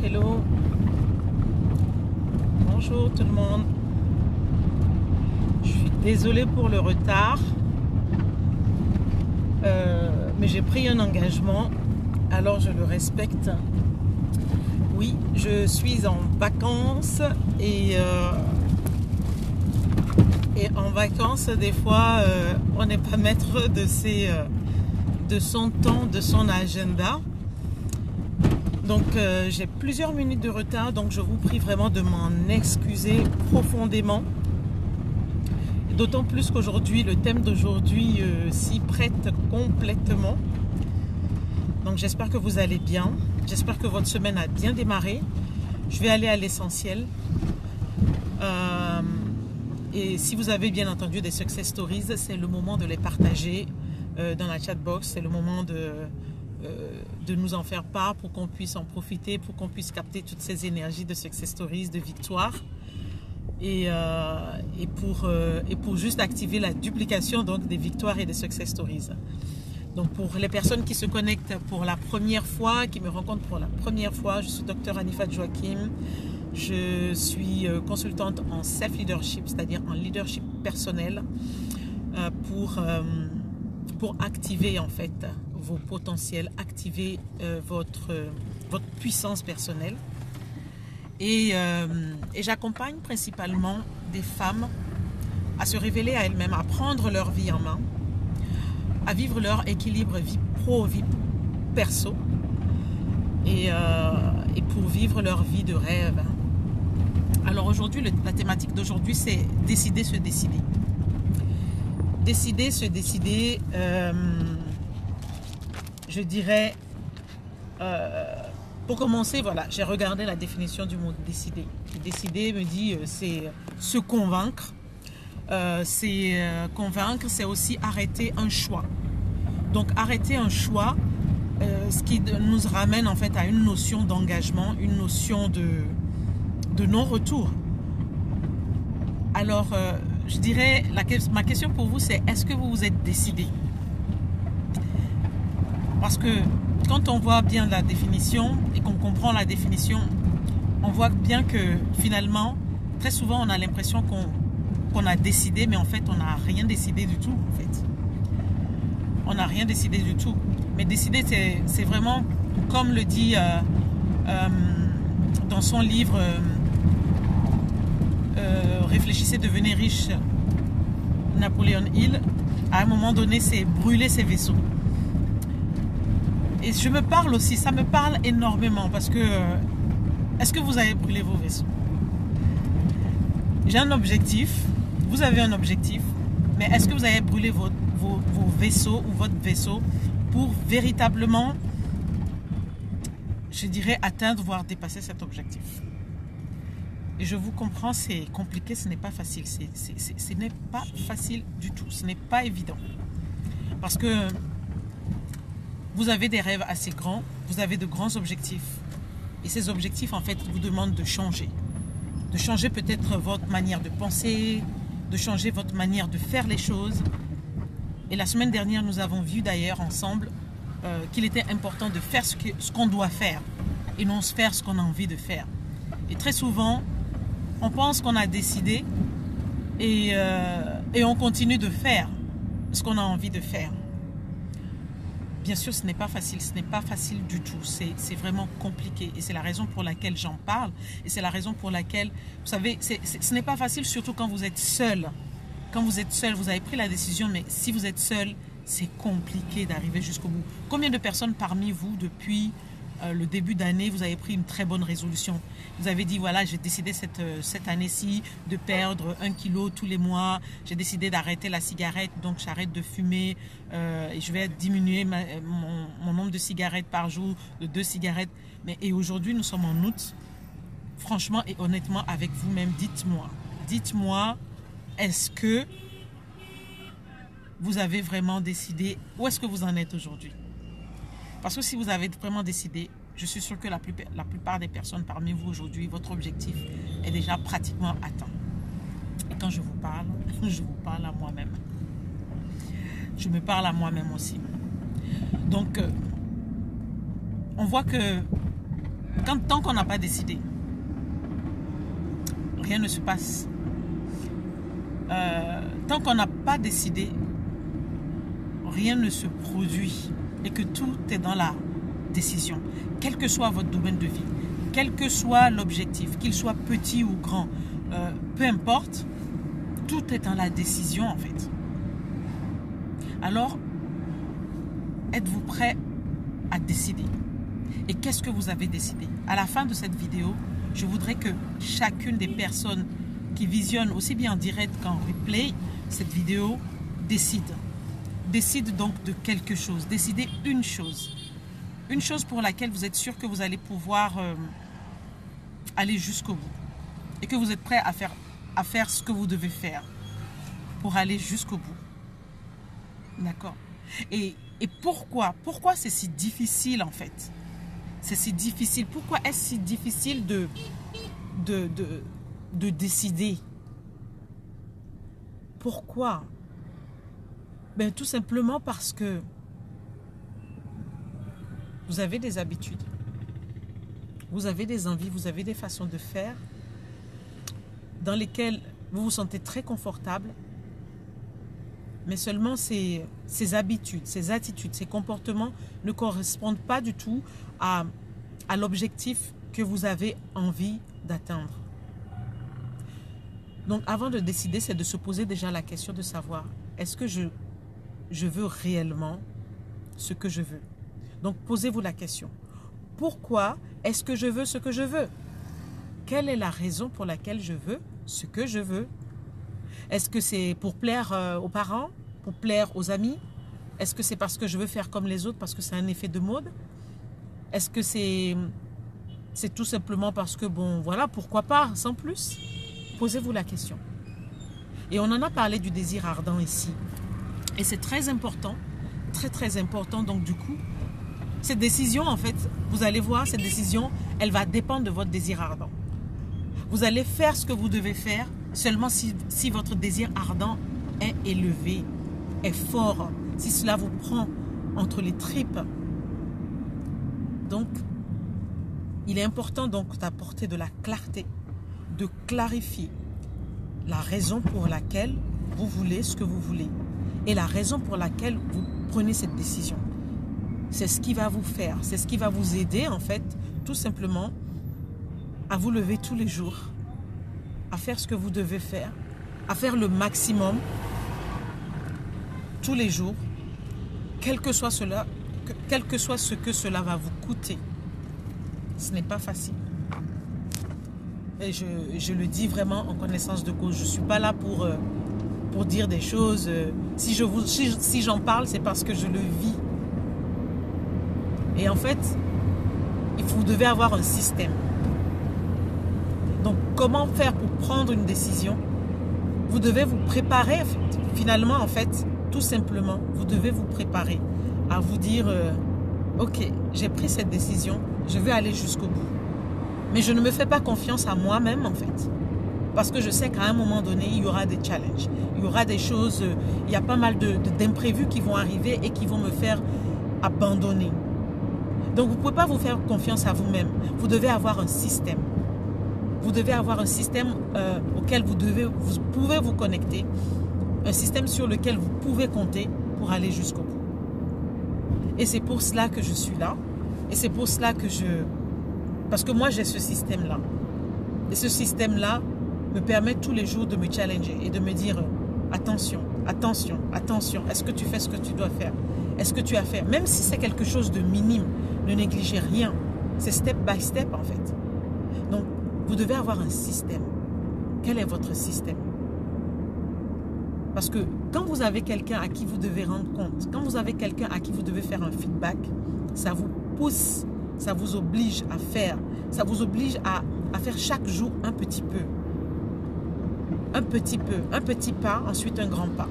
Hello. Bonjour tout le monde. Je suis désolée pour le retard. Mais j'ai pris un engagement, alors je le respecte. Oui, je suis en vacances et en vacances, des fois, on n'est pas maître de son temps, de son agenda. Donc j'ai plusieurs minutes de retard, donc je vous prie vraiment de m'en excuser profondément. D'autant plus qu'aujourd'hui, le thème d'aujourd'hui s'y prête complètement. Donc j'espère que vous allez bien. J'espère que votre semaine a bien démarré. Je vais aller à l'essentiel. Et si vous avez bien entendu des success stories, c'est le moment de les partager dans la chat box. C'est le moment de nous en faire part pour qu'on puisse en profiter, pour qu'on puisse capter toutes ces énergies de success stories, de victoire. Et pour juste activer la duplication donc des victoires et des success stories. Donc pour les personnes qui se connectent pour la première fois, qui me rencontrent pour la première fois, je suis Dr Anifat Joachim. Je suis consultante en self-leadership, c'est-à-dire en leadership personnel pour activer en fait vos potentiels, activer votre puissance personnelle. Et j'accompagne principalement des femmes à se révéler à elles-mêmes, à prendre leur vie en main, à vivre leur équilibre vie pro, vie perso, et pour vivre leur vie de rêve. Alors aujourd'hui, la thématique d'aujourd'hui, c'est décider, se décider. Décider, se décider, je dirais... pour commencer, voilà, j'ai regardé la définition du mot décider. Décider me dit c'est se convaincre. Convaincre, c'est aussi arrêter un choix. Donc arrêter un choix, ce qui nous ramène en fait à une notion d'engagement, une notion de non-retour. Alors, je dirais, ma question pour vous, c'est est-ce que vous vous êtes décidé? Parce que quand on voit bien la définition et qu'on comprend la définition, on voit bien que finalement, très souvent, on a l'impression qu'on a décidé, mais en fait, on n'a rien décidé du tout. En fait. On n'a rien décidé du tout. Mais décider, c'est vraiment, comme le dit dans son livre Réfléchissez, devenez riche, Napoléon Hill, à un moment donné, c'est brûler ses vaisseaux. Et je me parle aussi, ça me parle énormément parce que est-ce que vous avez brûlé vos vaisseaux? J'ai un objectif, vous avez un objectif, mais est-ce que vous avez brûlé vos vaisseaux ou votre vaisseau pour véritablement, je dirais, atteindre, voire dépasser cet objectif? Et je vous comprends, c'est compliqué, ce n'est pas facile, ce n'est pas facile du tout, ce n'est pas évident. Parce que vous avez des rêves assez grands, vous avez de grands objectifs. Et ces objectifs, en fait, vous demandent de changer. De changer peut-être votre manière de penser, de changer votre manière de faire les choses. Et la semaine dernière, nous avons vu d'ailleurs ensemble qu'il était important de faire ce qu'on doit faire et non faire ce qu'on a envie de faire. Et très souvent, on pense qu'on a décidé et on continue de faire ce qu'on a envie de faire. Bien sûr, ce n'est pas facile du tout, c'est vraiment compliqué et c'est la raison pour laquelle j'en parle et c'est la raison pour laquelle, vous savez, ce n'est pas facile surtout quand vous êtes seul. Quand vous êtes seul, vous avez pris la décision, mais si vous êtes seul, c'est compliqué d'arriver jusqu'au bout. Combien de personnes parmi vous, depuis le début d'année, vous avez pris une très bonne résolution? Vous avez dit, voilà, j'ai décidé cette année-ci de perdre 1 kilo tous les mois. J'ai décidé d'arrêter la cigarette, donc j'arrête de fumer. Et je vais diminuer mon nombre de cigarettes par jour, de 2 cigarettes. Et aujourd'hui, nous sommes en août. Franchement et honnêtement, avec vous-même, dites-moi, est-ce que vous avez vraiment décidé? Où est-ce que vous en êtes aujourd'hui? Parce que si vous avez vraiment décidé, je suis sûre que la plupart des personnes parmi vous aujourd'hui, votre objectif est déjà pratiquement atteint. Et quand je vous parle à moi-même. Je me parle à moi-même aussi. Donc, on voit que tant qu'on n'a pas décidé, rien ne se passe. Tant qu'on n'a pas décidé, rien ne se produit et que tout est dans la décision. Quel que soit votre domaine de vie, quel que soit l'objectif, qu'il soit petit ou grand, peu importe, tout est dans la décision en fait. Alors, êtes-vous prêt à décider? Et qu'est-ce que vous avez décidé? À la fin de cette vidéo, je voudrais que chacune des personnes qui visionnent aussi bien en direct qu'en replay cette vidéo décide. Décide donc de quelque chose. Décidez une chose. Une chose pour laquelle vous êtes sûr que vous allez pouvoir aller jusqu'au bout. Et que vous êtes prêt à faire ce que vous devez faire pour aller jusqu'au bout. D'accord? Et pourquoi c'est si difficile en fait? C'est si difficile. Pourquoi est-ce si difficile de décider? Pourquoi? Ben, tout simplement parce que vous avez des habitudes, vous avez des envies, vous avez des façons de faire dans lesquelles vous vous sentez très confortable, mais seulement ces habitudes, ces attitudes, ces comportements ne correspondent pas du tout à l'objectif que vous avez envie d'atteindre. Donc avant de décider, c'est de se poser déjà la question de savoir, est-ce que je veux réellement ce que je veux? Donc posez-vous la question. Pourquoi est-ce que je veux ce que je veux? Quelle est la raison pour laquelle je veux ce que je veux? Est-ce que c'est pour plaire aux parents? Pour plaire aux amis? Est-ce que c'est parce que je veux faire comme les autres, parce que c'est un effet de mode? Est-ce que c'est tout simplement parce que, bon, voilà, pourquoi pas, sans plus? Posez-vous la question. Et on en a parlé du désir ardent ici. Et c'est très important, très très important. Donc du coup, cette décision, en fait, vous allez voir, cette décision, elle va dépendre de votre désir ardent. Vous allez faire ce que vous devez faire seulement si votre désir ardent est élevé, est fort, si cela vous prend entre les tripes. Donc, il est important donc d'apporter de la clarté, de clarifier la raison pour laquelle vous voulez ce que vous voulez et la raison pour laquelle vous prenez cette décision. C'est ce qui va vous faire, c'est ce qui va vous aider en fait, tout simplement, à vous lever tous les jours, à faire ce que vous devez faire, à faire le maximum tous les jours, quel que soit ce que cela va vous coûter. Ce n'est pas facile. Et je le dis vraiment en connaissance de cause. Je ne suis pas là pour dire des choses. Si j'en parle, c'est parce que je le vis. Et en fait, vous devez avoir un système. Donc, comment faire pour prendre une décision? Vous devez vous préparer. Finalement, en fait, tout simplement, vous devez vous préparer à vous dire, ok, j'ai pris cette décision, je vais aller jusqu'au bout. Mais je ne me fais pas confiance à moi-même, en fait. Parce que je sais qu'à un moment donné, il y aura des challenges. Il y aura des choses, il y a pas mal d'imprévus qui vont arriver et qui vont me faire abandonner. Donc, vous ne pouvez pas vous faire confiance à vous-même. Vous devez avoir un système. Vous devez avoir un système auquel vous pouvez vous connecter. Un système sur lequel vous pouvez compter pour aller jusqu'au bout. Et c'est pour cela que je suis là. Et c'est pour cela que parce que moi, j'ai ce système-là. Et ce système-là me permet tous les jours de me challenger et de me dire attention, attention, attention. Est-ce que tu fais ce que tu dois faire? Est-ce que tu as fait? Même si c'est quelque chose de minime, ne négligez rien. C'est step by step, en fait. Donc, vous devez avoir un système. Quel est votre système? Parce que quand vous avez quelqu'un à qui vous devez rendre compte, quand vous avez quelqu'un à qui vous devez faire un feedback, ça vous pousse, ça vous oblige à faire. Ça vous oblige à faire chaque jour un petit peu. Un petit peu, un petit pas, ensuite un grand pas.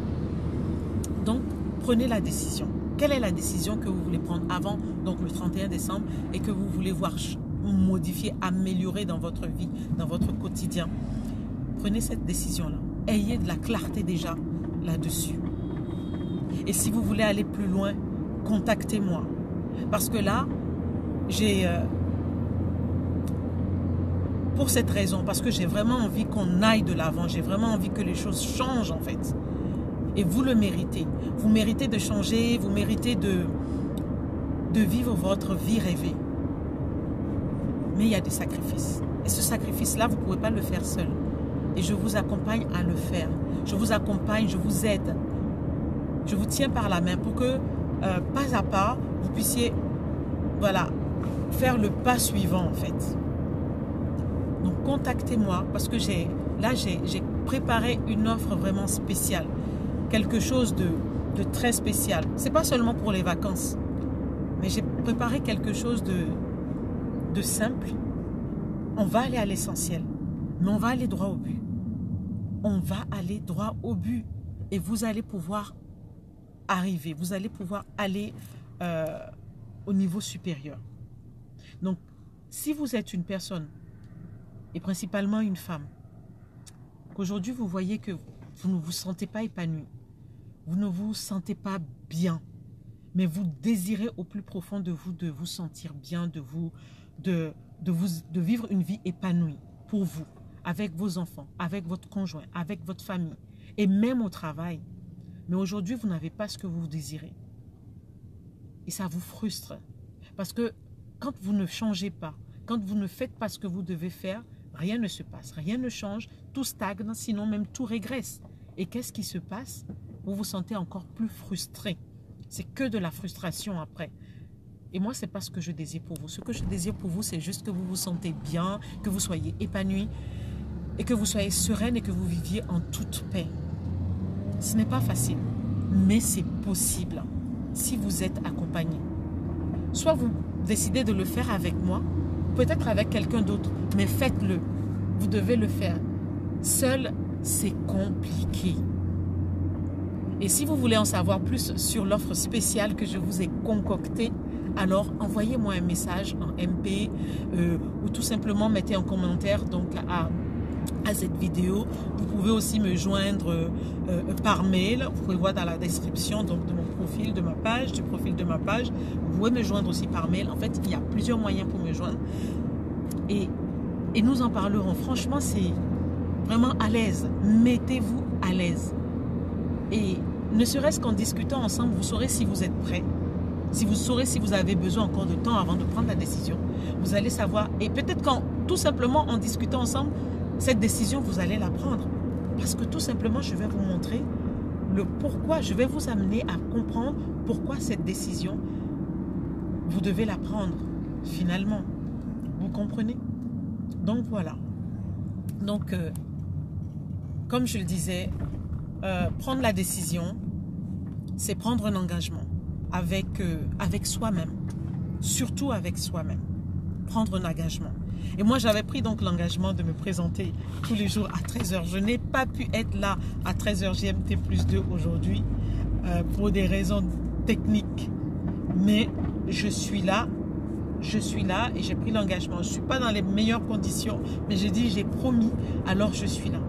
Donc, prenez la décision. Quelle est la décision que vous voulez prendre avant, donc le 31 décembre, et que vous voulez voir modifier, améliorer dans votre vie, dans votre quotidien? Prenez cette décision-là. Ayez de la clarté déjà là-dessus. Et si vous voulez aller plus loin, contactez-moi. Parce que là, j'ai pour cette raison, parce que j'ai vraiment envie qu'on aille de l'avant, j'ai vraiment envie que les choses changent en fait. Et vous le méritez. Vous méritez de changer, vous méritez de vivre votre vie rêvée. Mais il y a des sacrifices. Et ce sacrifice-là, vous ne pouvez pas le faire seul. Et je vous accompagne à le faire. Je vous accompagne, je vous aide. Je vous tiens par la main pour que, pas à pas, vous puissiez, voilà, faire le pas suivant en fait. Donc contactez-moi parce que j'ai préparé une offre vraiment spéciale. Quelque chose de très spécial. Ce n'est pas seulement pour les vacances. Mais j'ai préparé quelque chose de simple. On va aller à l'essentiel. Mais on va aller droit au but. On va aller droit au but. Et vous allez pouvoir arriver. Vous allez pouvoir aller au niveau supérieur. Donc, si vous êtes une personne, et principalement une femme, qu'aujourd'hui vous voyez que vous ne vous sentez pas épanoui, vous ne vous sentez pas bien, mais vous désirez au plus profond de vous sentir bien, de vivre une vie épanouie pour vous, avec vos enfants, avec votre conjoint, avec votre famille, et même au travail. Mais aujourd'hui, vous n'avez pas ce que vous désirez. Et ça vous frustre. Parce que quand vous ne changez pas, quand vous ne faites pas ce que vous devez faire, rien ne se passe, rien ne change, tout stagne, sinon même tout régresse. Et qu'est-ce qui se passe? Vous vous sentez encore plus frustré. C'est que de la frustration après. Et moi, ce n'est pas ce que je désire pour vous. Ce que je désire pour vous, c'est juste que vous vous sentez bien, que vous soyez épanoui et que vous soyez sereine et que vous viviez en toute paix. Ce n'est pas facile, mais c'est possible si vous êtes accompagné. Soit vous décidez de le faire avec moi, peut-être avec quelqu'un d'autre, mais faites-le. Vous devez le faire. Seul, c'est compliqué. Et si vous voulez en savoir plus sur l'offre spéciale que je vous ai concoctée, alors envoyez-moi un message en MP ou tout simplement mettez en commentaire donc à cette vidéo. Vous pouvez aussi me joindre par mail. Vous pouvez voir dans la description donc, de mon profil, de ma page, du profil de ma page. Vous pouvez me joindre aussi par mail. En fait, il y a plusieurs moyens pour me joindre. Et nous en parlerons. Franchement, c'est vraiment à l'aise. Mettez-vous à l'aise. Et ne serait-ce qu'en discutant ensemble, vous saurez si vous êtes prêt. Si vous saurez si vous avez besoin encore de temps avant de prendre la décision. Vous allez savoir. Et peut-être qu'en tout simplement en discutant ensemble, cette décision, vous allez la prendre. Parce que tout simplement, je vais vous montrer le pourquoi. Je vais vous amener à comprendre pourquoi cette décision, vous devez la prendre finalement. Vous comprenez? Donc voilà. Donc, comme je le disais, prendre la décision, c'est prendre un engagement avec soi-même. Surtout avec soi-même. Prendre un engagement. Et moi, j'avais pris donc l'engagement de me présenter tous les jours à 13h. Je n'ai pas pu être là à 13h GMT plus 2 aujourd'hui pour des raisons techniques. Mais je suis là et j'ai pris l'engagement. Je ne suis pas dans les meilleures conditions, mais j'ai dit, j'ai promis, alors je suis là.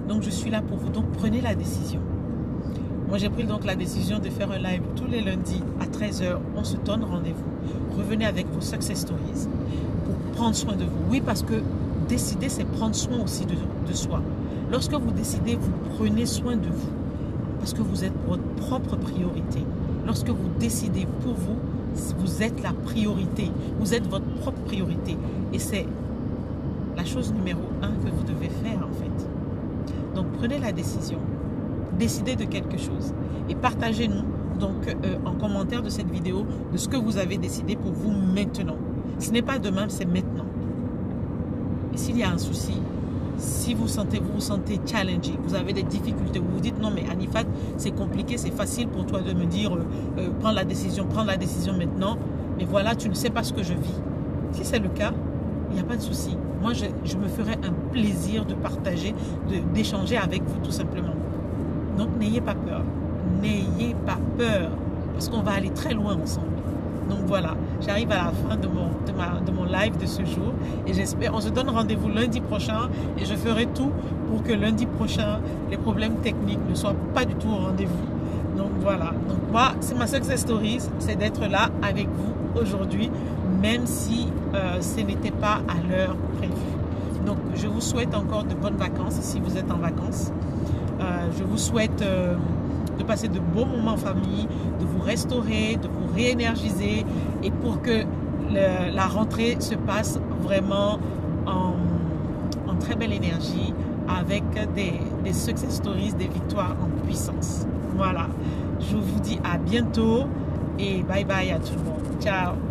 Donc, je suis là pour vous. Donc, prenez la décision. Moi, j'ai pris donc la décision de faire un live tous les lundis à 13h. On se donne rendez-vous. Revenez avec vos success stories pour prendre soin de vous. Oui, parce que décider, c'est prendre soin aussi de soi. Lorsque vous décidez, vous prenez soin de vous. Parce que vous êtes votre propre priorité. Lorsque vous décidez pour vous, vous êtes la priorité. Vous êtes votre propre priorité. Et c'est la chose numéro 1 que vous devez faire en fait. Donc prenez la décision. Décidez de quelque chose. Et partagez-nous donc en commentaire de cette vidéo de ce que vous avez décidé pour vous maintenant. Ce n'est pas demain, c'est maintenant. Et s'il y a un souci, si vous vous sentez challengé, vous avez des difficultés, vous vous dites non mais Anifat, c'est compliqué, c'est facile pour toi de me dire prends la décision maintenant, mais voilà, tu ne sais pas ce que je vis. Si c'est le cas, il n'y a pas de souci. Moi, je me ferai un plaisir de partager, d'échanger avec vous tout simplement. Donc, n'ayez pas peur. N'ayez pas peur, parce qu'on va aller très loin ensemble. Donc voilà, j'arrive à la fin de mon live de ce jour et j'espère, on se donne rendez-vous lundi prochain et je ferai tout pour que lundi prochain, les problèmes techniques ne soient pas du tout au rendez-vous. Donc voilà, donc moi, c'est ma success story, c'est d'être là avec vous aujourd'hui, même si ce n'était pas à l'heure prévue. Donc, je vous souhaite encore de bonnes vacances si vous êtes en vacances. Je vous souhaite de passer de beaux moments en famille, de vous restaurer, de vous réénergiser et pour que la rentrée se passe vraiment en très belle énergie avec des success stories, des victoires en puissance. Voilà, je vous dis à bientôt et bye bye à tout le monde. Ciao.